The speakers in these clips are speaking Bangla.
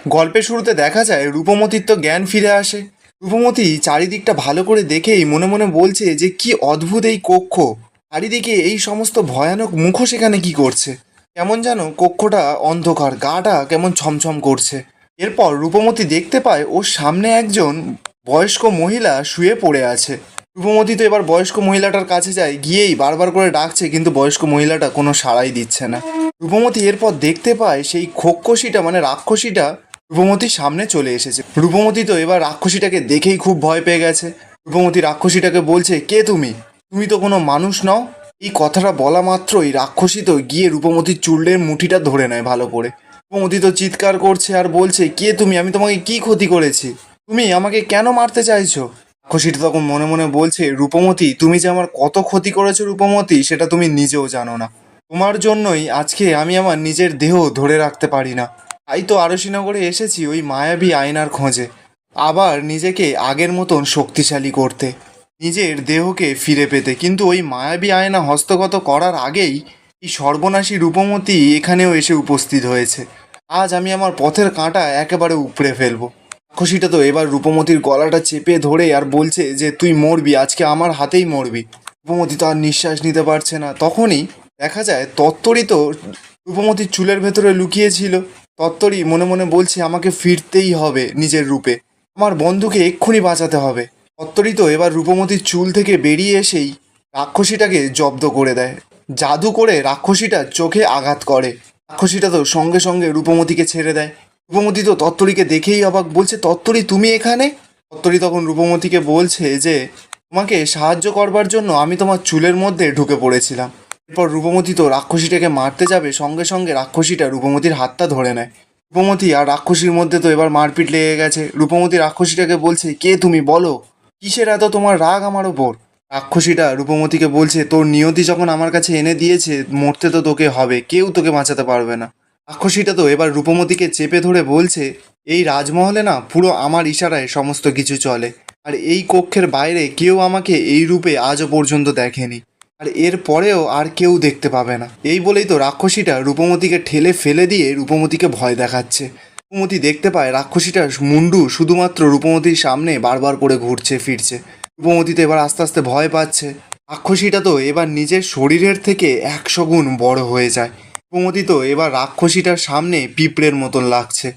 গল্পের শুরুতে দেখা যায় রূপমতির তো জ্ঞান ফিরে আসে। রূপমতি চারিদিকটা ভালো করে দেখেই মনে মনে বলছে যে কি অদ্ভুত এই কক্ষ, চারিদিকে এই সমস্ত ভয়ানক মুখোশ এখানে কি করছে। কেমন যেন কক্ষটা অন্ধকার, গাটা কেমন ছমছম করছে। এরপর রূপমতি দেখতে পায় ওর সামনে একজন বয়স্ক মহিলা শুয়ে পড়ে আছে। রূপমতি তো এবার বয়স্ক মহিলাটার কাছে যায়, গিয়েই বারবার করে ডাকছে, কিন্তু বয়স্ক মহিলাটা কোনো সাড়াই দিচ্ছে না। রূপমতি এরপর দেখতে পায় সেই খোক্ষসীটা মানে রাক্ষসীটা রূপমতির সামনে চলে এসেছে। রূপমতি তো এবার রাক্ষসীটাকে দেখেই খুব ভয় পেয়ে গেছে। রূপমতি রাক্ষসীটাকে বলছে, কে তুমি? তুমি তো কোনো মানুষ নও। এই কথাটা বলা মাত্রই রাক্ষসী তো গিয়ে রূপমতির চুলের মুঠিটা ধরে নেয় ভালো করে। রূপমতি তো চিৎকার করছে আর বলছে, কে তুমি? আমি তোমাকে কি ক্ষতি করেছি? তুমি আমাকে কেন মারতে চাইছো? রাক্ষসীটা তখন মনে মনে বলছে, রূপমতি, তুমি যে আমার কত ক্ষতি করেছো রূপমতি, সেটা তুমি নিজেও জানো না। তোমার জন্যই আজকে আমি আমার নিজের দেহ ধরে রাখতে পারি না। তাই তো আরশিনগরে এসেছি ওই মায়াবী আয়নার খোঁজে, আবার নিজেকে আগের মতন শক্তিশালী করতে, নিজের দেহকে ফিরে পেতে। কিন্তু ওই মায়াবী আয়না হস্তগত করার আগেই এই সর্বনাশী রূপমতি এখানেও এসে উপস্থিত হয়েছে। আজ আমি আমার পথের কাঁটা একেবারে উপড়ে ফেলবো। রাক্ষসীটা তো এবার রূপমতির গলাটা চেপে ধরে আর বলছে যে তুই মরবি, আজকে আমার হাতেই মরবি। রূপমতি তো আর নিঃশ্বাস নিতে পারছে না। তখনই দেখা যায় তত্তরি তো রূপমতির চুলের ভেতরে লুকিয়েছিল। তত্তরি মনে মনে বলছে, আমাকে ফিরতেই হবে নিজের রূপে, আমার বন্ধুকে এক্ষুনি বাঁচাতে হবে। তত্তরি তো এবার রূপমতির চুল থেকে বেরিয়ে এসেই রাক্ষসীটাকে জব্দ করে দেয়। জাদু করে রাক্ষসীটার চোখে আঘাত করে। রাক্ষসীটা তো সঙ্গে সঙ্গে রূপমতিকে ছেড়ে দেয়। রূপমতি তো তত্তরিকে দেখেই অবাক, বলছে, তত্তরি তুমি এখানে? তত্তরি তখন রূপমতিকে বলছে যে তোমাকে সাহায্য করবার জন্য আমি তোমার চুলের মধ্যে ঢুকে পড়েছিলাম। এরপর রূপমতি তো রাক্ষসীটাকে মারতে যাবে, সঙ্গে সঙ্গে রাক্ষসীটা রূপমতির হাতটা ধরে নেয়। রূপমতি আর রাক্ষসীর মধ্যে তো এবার মারপিট লেগে গেছে। রূপমতি রাক্ষসীটাকে বলছে, কে তুমি? বলো, কিসের এত তোমার রাগ আমার ওপর? রাক্ষসীটা রূপমতিকে বলছে, তোর নিয়তি যখন আমার কাছে এনে দিয়েছে, মরতে তো তোকে হবে, কেউ তোকে বাঁচাতে পারবে না। রাক্ষসীটা তো এবার রূপমতিকে চেপে ধরে বলছে, এই রাজমহলে না পুরো আমার ইশারায় সমস্ত কিছু চলে, আর এই কক্ষের বাইরে কেউ আমাকে এই রূপে আজও পর্যন্ত দেখেনি, আর এর পরেও আর কেউ দেখতে পাবে না। এই বলেই তো রাক্ষসীটা রূপমতিকে ঠেলে ফেলে দিয়ে রূপমতিকে ভয় দেখাচ্ছে। রূপমতি দেখতে পায় রাক্ষসীটার মুন্ডু শুধুমাত্র রূপমতির সামনে বারবার করে ঘুরছে ফিরছে। রূপমতি তো এবার আস্তে আস্তে ভয় পাচ্ছে। রাক্ষসীটা তো এবার নিজের শরীরের থেকে 100 গুণ বড় হয়ে যায়। রূপমতি তো এবার রাক্ষসীটার সামনে পিঁপড়ের মতন লাগছে,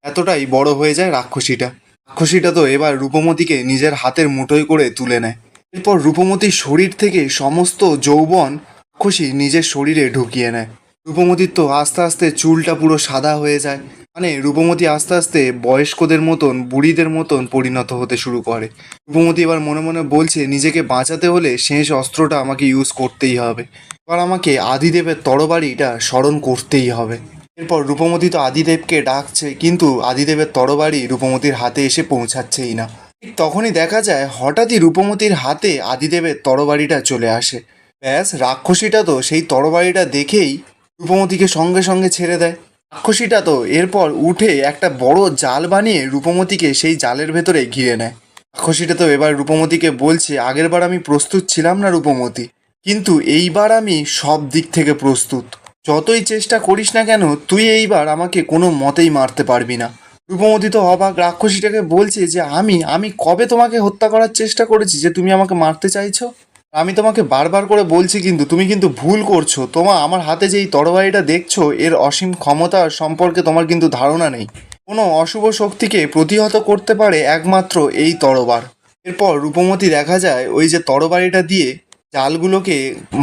এতটাই বড় হয়ে যায় রাক্ষসীটা। রাক্ষসীটা তো এবার রূপমতিকে নিজের হাতের মুঠোয় করে তুলে নেয়। এরপর রূপমতির শরীর থেকে সমস্ত যৌবন রাক্ষসী নিজের শরীরে ঢুকিয়ে নেয়। রূপমতির তো আস্তে আস্তে চুলটা পুরো সাদা হয়ে যায়, মানে রূপমতি আস্তে আস্তে বয়স্কদের মতন, বুড়িদের মতন পরিণত হতে শুরু করে। রূপমতি এবার মনে মনে বলছে, নিজেকে বাঁচাতে হলে শেষ অস্ত্রটা আমাকে ইউজ করতেই হবে, এবার আমাকে আদিদেবের তরবারিটা স্মরণ করতেই হবে। এরপর রূপমতি তো আদিদেবকে ডাকছে, কিন্তু আদিদেবের তরবারি রূপমতির হাতে এসে পৌঁছাচ্ছেই না। ঠিক তখনই দেখা যায় হঠাৎই রূপমতির হাতে আদিদেবের তরবারিটা চলে আসে। ব্যাস, রাক্ষসীটা তো সেই তরবারিটা দেখেই রূপমতিকে সঙ্গে সঙ্গে ছেড়ে দেয়। রাক্ষসীটা তো এরপর উঠে একটা বড় জাল বানিয়ে রূপমতিকে সেই জালের ভেতরে ঘিরে নেয়। রাক্ষসীটা তো এবার রূপমতিকে বলছে, আগেরবার আমি প্রস্তুত ছিলাম না রূপমতি, কিন্তু এইবার আমি সব দিক থেকে প্রস্তুত। যতই চেষ্টা করিস না কেন, তুই এইবার আমাকে কোনো মতেই মারতে পারবি না। রূপমতি তো অবাক, রাক্ষসীটাকে বলছে যে আমি আমি কবে তোমাকে হত্যা করার চেষ্টা করেছি যে তুমি আমাকে মারতে চাইছো? আমি তোমাকে বারবার করে বলছি, কিন্তু তুমি কিন্তু ভুল করছো। আমার হাতে যে এই তরবারিটা দেখছো, এর অসীম ক্ষমতা সম্পর্কে তোমার কিন্তু ধারণা নেই। কোনো অশুভ শক্তিকে প্রতিহত করতে পারে একমাত্র এই তরবার। এরপর রূপমতি দেখা যায় ওই যে তরবারিটা দিয়ে জালগুলোকে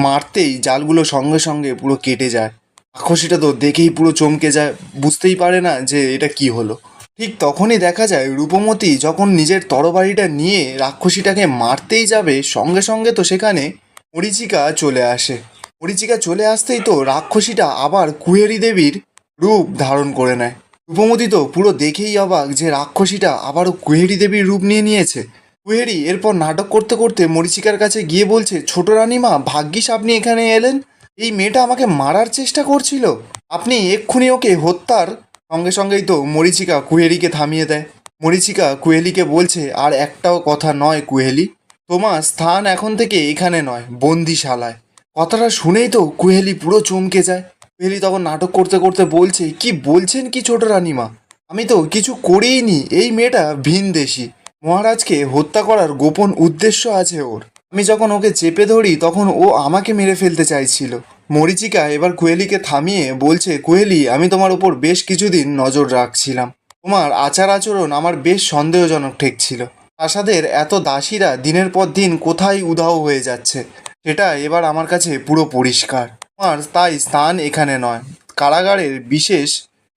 মারতেই জালগুলো সঙ্গে সঙ্গে পুরো কেটে যায়। রাক্ষসীটা তো দেখেই পুরো চমকে যায়, বুঝতেই পারে না যে এটা কি হলো। ঠিক তখনই দেখা যায় রূপমতি যখন নিজের তরবারিটা নিয়ে রাক্ষসীটাকে মারতেই যাবে, সঙ্গে সঙ্গে তো সেখানে মরীচিকা চলে আসে। মরীচিকা চলে আসতেই তো রাক্ষসীটা আবার কুহেরি দেবীর রূপ ধারণ করে নেয়। রূপমতি তো পুরো দেখেই অবাক যে রাক্ষসীটা আবারও কুহেরি দেবীর রূপ নিয়ে নিয়েছে। কুহেরি এরপর নাটক করতে করতে মরীচিকার কাছে গিয়ে বলছে, ছোট রানীমা, ভাগ্যিস আপনি এখানে এলেন। এই মেয়েটা আমাকে মারার চেষ্টা করছিল, আপনি এক্ষুনি ওকে হত্যার। সঙ্গে সঙ্গেই তো মরীচিকা কুহেলিকে থামিয়ে দেয়। মরীচিকা কুহেলিকে বলছে, আর একটাও কথা নয় কুহেলি, তোমার স্থান এখন থেকে এখানে নয়, বন্দিশালায়। কথাটা শুনেই তো কুহেলি পুরো চমকে যায়। কুহেলি তখন নাটক করতে করতে বলছে, কি বলছেন কি ছোট রানীমা, আমি তো কিছু করিইনি, এই মেয়েটা ভিনদেশী। মহারাজকে হত্যা করার গোপন উদ্দেশ্য আছে ওর। আমি যখন ওকে চেপে ধরি তখন ও আমাকে মেরে ফেলতে চাইছিল। মরীচিকা এবার কুহেলিকে থামিয়ে বলছে, কুহেলি, আমি তোমার উপর বেশ কিছুদিন নজর রাখছিলাম। তোমার আচার আচরণ আমার বেশ সন্দেহজনক ঠেকছিল। প্রাসাদের এত দাসীরা দিনের পর দিন কোথায় উধাও হয়ে যাচ্ছে সেটা এবার আমার কাছে পুরো পরিষ্কার। তোমার তাই স্থান এখানে নয়, কারাগারের বিশেষ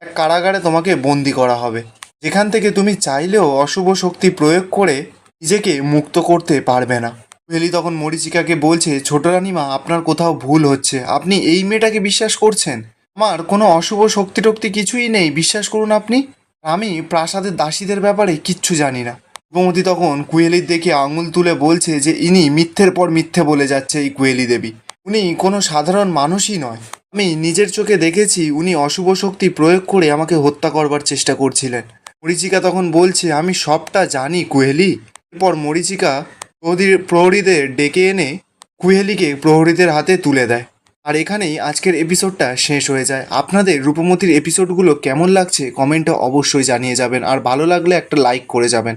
এক কারাগারে তোমাকে বন্দি করা হবে, যেখান থেকে তুমি চাইলেও অশুভ শক্তি প্রয়োগ করে নিজেকে মুক্ত করতে পারবে না। কুহেলি তখন মরীচিকাকে বলছে, ছোট রানীমা, আপনার কোথাও ভুল হচ্ছে। আপনি এই মেয়েটাকে বিশ্বাস করছেন? আমার কোনো অশুভ শক্তি টক্তি কিছুই নেই, বিশ্বাস করুন আপনি। আমি প্রাসাদের দাসীদের ব্যাপারে কিচ্ছু জানি না। রূপমতি তখন কুহেলির দিকে আঙুল তুলে বলছে যে ইনি মিথ্যের পর মিথ্যে বলে যাচ্ছে। এই কুহেলি দেবী, উনি কোনো সাধারণ মানুষই নয়। আমি নিজের চোখে দেখেছি উনি অশুভ শক্তি প্রয়োগ করে আমাকে হত্যা করবার চেষ্টা করছিলেন। মরীচিকা তখন বলছে, আমি সবটা জানি কুহেলি। এরপর মরীচিকা প্রহরীদের ডেকে এনে কুহেলিকে প্রহরীদের হাতে তুলে দেয়। আর এখানেই আজকের এপিসোডটা শেষ হয়ে যায়। আপনাদের রূপমতির এপিসোডগুলো কেমন লাগছে কমেন্টে অবশ্যই জানিয়ে যাবেন, আর ভালো লাগলে একটা লাইক করে যাবেন।